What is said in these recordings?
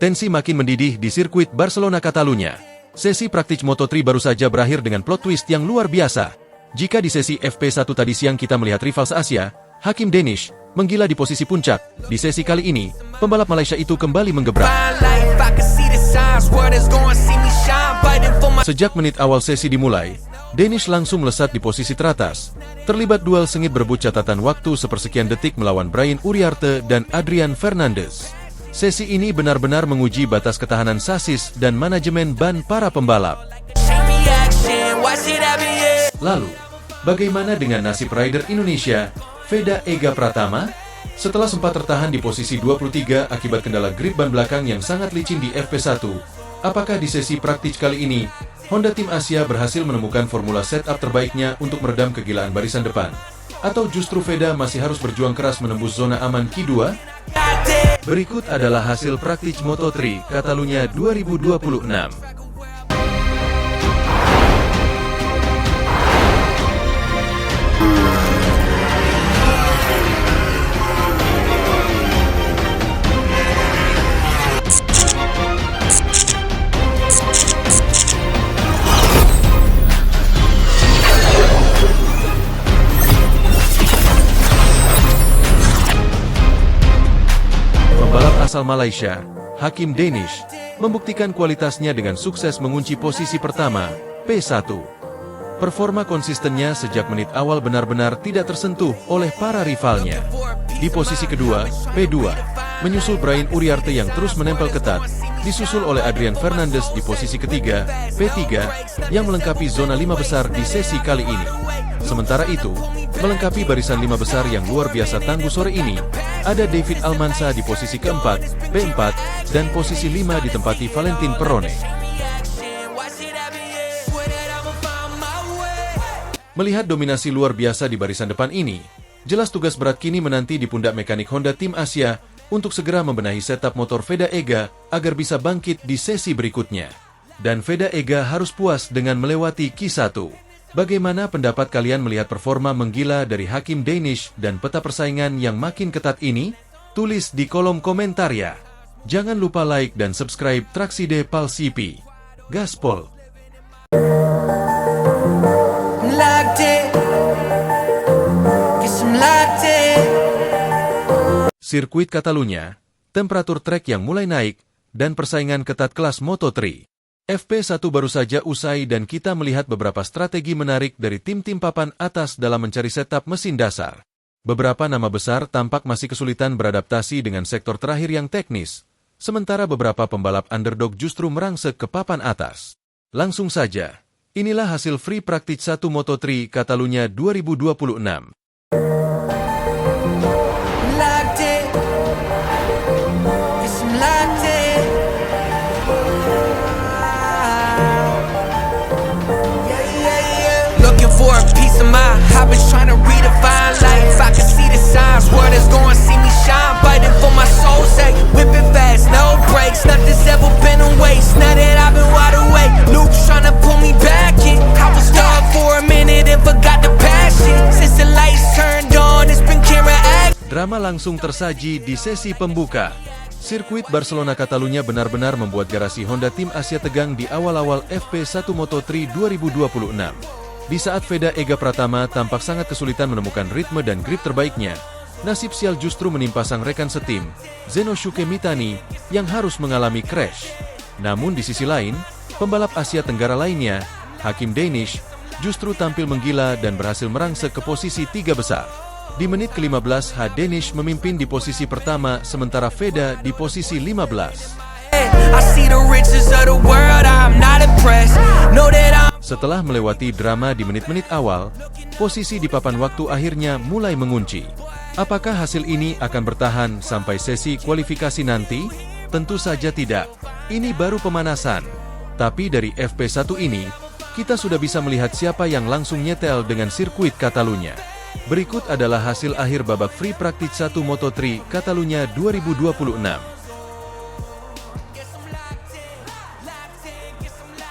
Tensi makin mendidih di sirkuit Barcelona Catalunya. Sesi praktik Moto3 baru saja berakhir dengan plot twist yang luar biasa. Jika di sesi FP1 tadi siang kita melihat rival se-Asia, Hakim Danish, menggila di posisi puncak, di sesi kali ini, pembalap Malaysia itu kembali menggebrak. Sejak menit awal sesi dimulai, Danish langsung melesat di posisi teratas. Terlibat duel sengit berebut catatan waktu sepersekian detik melawan Brian Uriarte dan Adrian Fernandez. Sesi ini benar-benar menguji batas ketahanan sasis dan manajemen ban para pembalap. Lalu, bagaimana dengan nasib rider Indonesia, Veda Ega Pratama? Setelah sempat tertahan di posisi 23 akibat kendala grip ban belakang yang sangat licin di FP1, apakah di sesi praktik kali ini, Honda Tim Asia berhasil menemukan formula setup terbaiknya untuk meredam kegilaan barisan depan? Atau justru Veda masih harus berjuang keras menembus zona aman Q2? Berikut adalah hasil praktik Moto3 Catalunya 2026. Asal Malaysia, Hakim Danish, membuktikan kualitasnya dengan sukses mengunci posisi pertama, P1. Performa konsistennya sejak menit awal benar-benar tidak tersentuh oleh para rivalnya. Di posisi kedua, P2, menyusul Brian Uriarte yang terus menempel ketat, disusul oleh Adrian Fernandez di posisi ketiga, P3, yang melengkapi zona 5 besar di sesi kali ini. Sementara itu, melengkapi barisan 5 besar yang luar biasa tangguh sore ini, ada David Almansa di posisi keempat, P4, dan posisi 5 ditempati Valentin Perrone. Melihat dominasi luar biasa di barisan depan ini, jelas tugas berat kini menanti di pundak mekanik Honda Tim Asia untuk segera membenahi setup motor Veda Ega agar bisa bangkit di sesi berikutnya. Dan Veda Ega harus puas dengan melewati Q1. Bagaimana pendapat kalian melihat performa menggila dari Hakim Danish dan peta persaingan yang makin ketat ini? Tulis di kolom komentar ya. Jangan lupa like dan subscribe Traksi Depal CP. Gaspol. Sirkuit Catalunya, temperatur trek yang mulai naik, dan persaingan ketat kelas Moto3. FP1 baru saja usai dan kita melihat beberapa strategi menarik dari tim-tim papan atas dalam mencari setup mesin dasar. Beberapa nama besar tampak masih kesulitan beradaptasi dengan sektor terakhir yang teknis, sementara beberapa pembalap underdog justru merangsek ke papan atas. Langsung saja, inilah hasil free practice 1 Moto3 Catalunya 2026. For a piece of my habits, trying to redefine life. I can see the signs, world is going to see me shine. Fighting for my soul's sake, whipping fast, no brakes. Nothing's ever been a waste. Now that I've been wide awake, Luke's trying to pull me back in. I was stuck for a minute and forgot the passion. Since the lights turned on, it's been camera act. Drama langsung tersaji di sesi pembuka. Sirkuit Barcelona Catalunya benar-benar membuat garasi Honda Tim Asia tegang di awal-awal FP1 Moto3 2026. Di saat Veda Ega Pratama tampak sangat kesulitan menemukan ritme dan grip terbaiknya, nasib sial justru menimpa sang rekan setim, Zenoshuke Mitani, yang harus mengalami crash. Namun di sisi lain, pembalap Asia Tenggara lainnya, Hakim Danish, justru tampil menggila dan berhasil merangsek ke posisi 3 besar. Di menit ke-15, Danish memimpin di posisi pertama, sementara Veda di posisi 15. Setelah melewati drama di menit-menit awal, posisi di papan waktu akhirnya mulai mengunci. Apakah hasil ini akan bertahan sampai sesi kualifikasi nanti? Tentu saja tidak. Ini baru pemanasan. Tapi dari FP1 ini, kita sudah bisa melihat siapa yang langsung nyetel dengan sirkuit Catalunya. Berikut adalah hasil akhir babak free practice 1 Moto3 Catalunya 2026.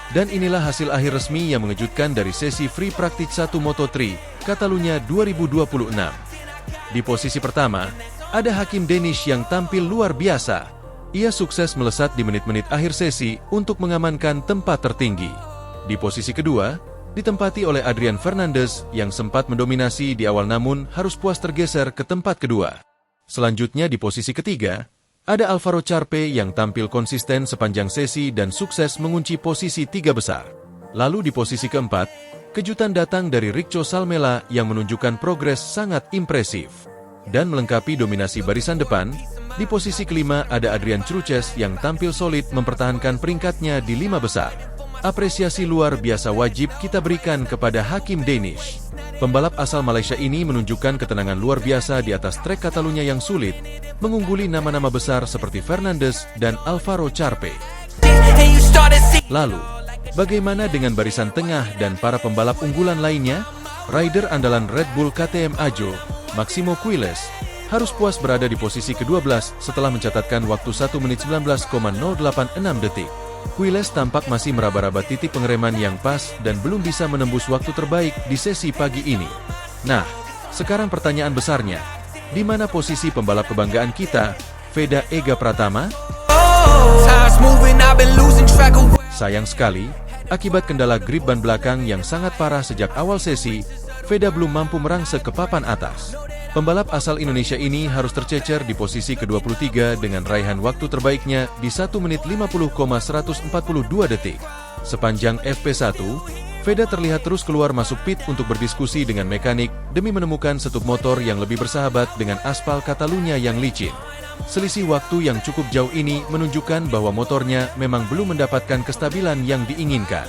Dan inilah hasil akhir resmi yang mengejutkan dari sesi free practice 1 Moto3 Catalunya 2026. Di posisi pertama, ada Hakim Danish yang tampil luar biasa. Ia sukses melesat di menit-menit akhir sesi untuk mengamankan tempat tertinggi. Di posisi kedua, ditempati oleh Adrian Fernandez yang sempat mendominasi di awal namun harus puas tergeser ke tempat kedua. Selanjutnya di posisi ketiga, ada Alvaro Charpe yang tampil konsisten sepanjang sesi dan sukses mengunci posisi 3 besar. Lalu di posisi keempat, kejutan datang dari Richo Salmela yang menunjukkan progres sangat impresif. Dan melengkapi dominasi barisan depan, di posisi kelima ada Adrian Chruches yang tampil solid mempertahankan peringkatnya di 5 besar. Apresiasi luar biasa wajib kita berikan kepada Hakim Danish. Pembalap asal Malaysia ini menunjukkan ketenangan luar biasa di atas trek Catalunya yang sulit, mengungguli nama-nama besar seperti Fernandez dan Alvaro Charpe. Lalu, bagaimana dengan barisan tengah dan para pembalap unggulan lainnya? Rider andalan Red Bull KTM Ajo, Maximo Quiles, harus puas berada di posisi ke-12 setelah mencatatkan waktu 1 menit 19,086 detik. Quiles tampak masih meraba-raba titik pengereman yang pas dan belum bisa menembus waktu terbaik di sesi pagi ini. Nah, sekarang pertanyaan besarnya, di mana posisi pembalap kebanggaan kita, Veda Ega Pratama? Sayang sekali, akibat kendala grip ban belakang yang sangat parah sejak awal sesi, Veda belum mampu merangsek ke papan atas. Pembalap asal Indonesia ini harus tercecer di posisi ke-23 dengan raihan waktu terbaiknya di 1 menit 50,142 detik. Sepanjang FP1, Veda terlihat terus keluar masuk pit untuk berdiskusi dengan mekanik demi menemukan setup motor yang lebih bersahabat dengan aspal Catalunya yang licin. Selisih waktu yang cukup jauh ini menunjukkan bahwa motornya memang belum mendapatkan kestabilan yang diinginkan.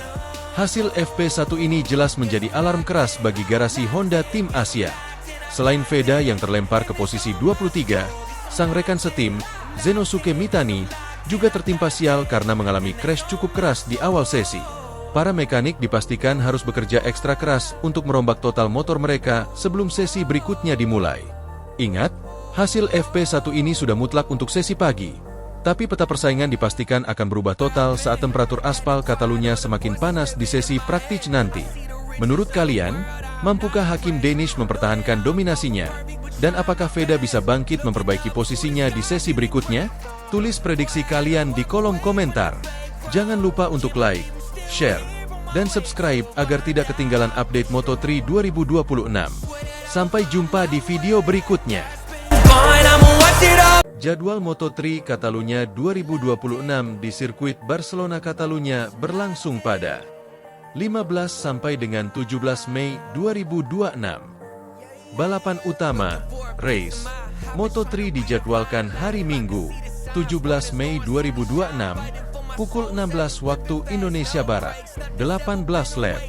Hasil FP1 ini jelas menjadi alarm keras bagi garasi Honda Tim Asia. Selain Veda yang terlempar ke posisi 23, sang rekan setim, Zenosuke Mitani, juga tertimpa sial karena mengalami crash cukup keras di awal sesi. Para mekanik dipastikan harus bekerja ekstra keras untuk merombak total motor mereka sebelum sesi berikutnya dimulai. Ingat, hasil FP1 ini sudah mutlak untuk sesi pagi, tapi peta persaingan dipastikan akan berubah total saat temperatur aspal Catalunya semakin panas di sesi praktis nanti. Menurut kalian, mampukah Hakim Danish mempertahankan dominasinya? Dan apakah Veda bisa bangkit memperbaiki posisinya di sesi berikutnya? Tulis prediksi kalian di kolom komentar. Jangan lupa untuk like, share, dan subscribe agar tidak ketinggalan update Moto3 2026. Sampai jumpa di video berikutnya. Jadwal Moto3 Catalunya 2026 di sirkuit Barcelona Catalunya berlangsung pada 15 sampai dengan 17 Mei 2026. Balapan utama, race, Moto3 dijadwalkan hari Minggu, 17 Mei 2026, pukul 16 waktu Indonesia Barat, 18 lap.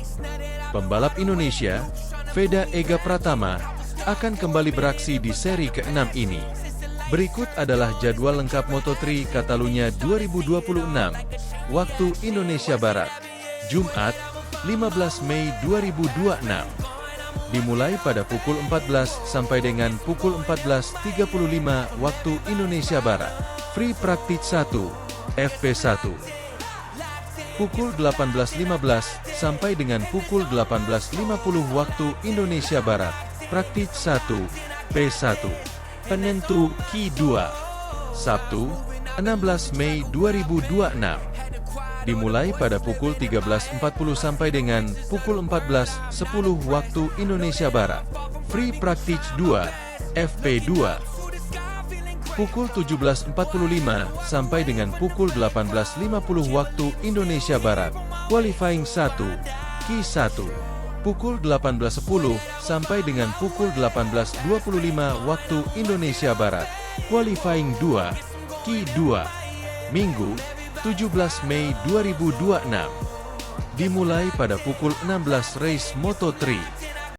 Pembalap Indonesia, Veda Ega Pratama, akan kembali beraksi di seri ke-6 ini. Berikut adalah jadwal lengkap Moto3 Catalunya 2026, waktu Indonesia Barat, Jumat, 15 Mei 2026. Dimulai pada pukul 14 sampai dengan pukul 14.35 waktu Indonesia Barat. Free Practice 1, FP1. Pukul 18.15 sampai dengan pukul 18.50 waktu Indonesia Barat. Practice 1, P1. Penentu Q2. Sabtu, 16 Mei 2026. Dimulai pada pukul 13.40 sampai dengan pukul 14.10 waktu Indonesia Barat. Free Practice 2, FP2. Pukul 17.45 sampai dengan pukul 18.50 waktu Indonesia Barat. Qualifying 1, Q1. Pukul 18.10 sampai dengan pukul 18.25 waktu Indonesia Barat. Qualifying 2, Q2. Minggu, 17 Mei 2026. Dimulai pada pukul 16 race Moto3.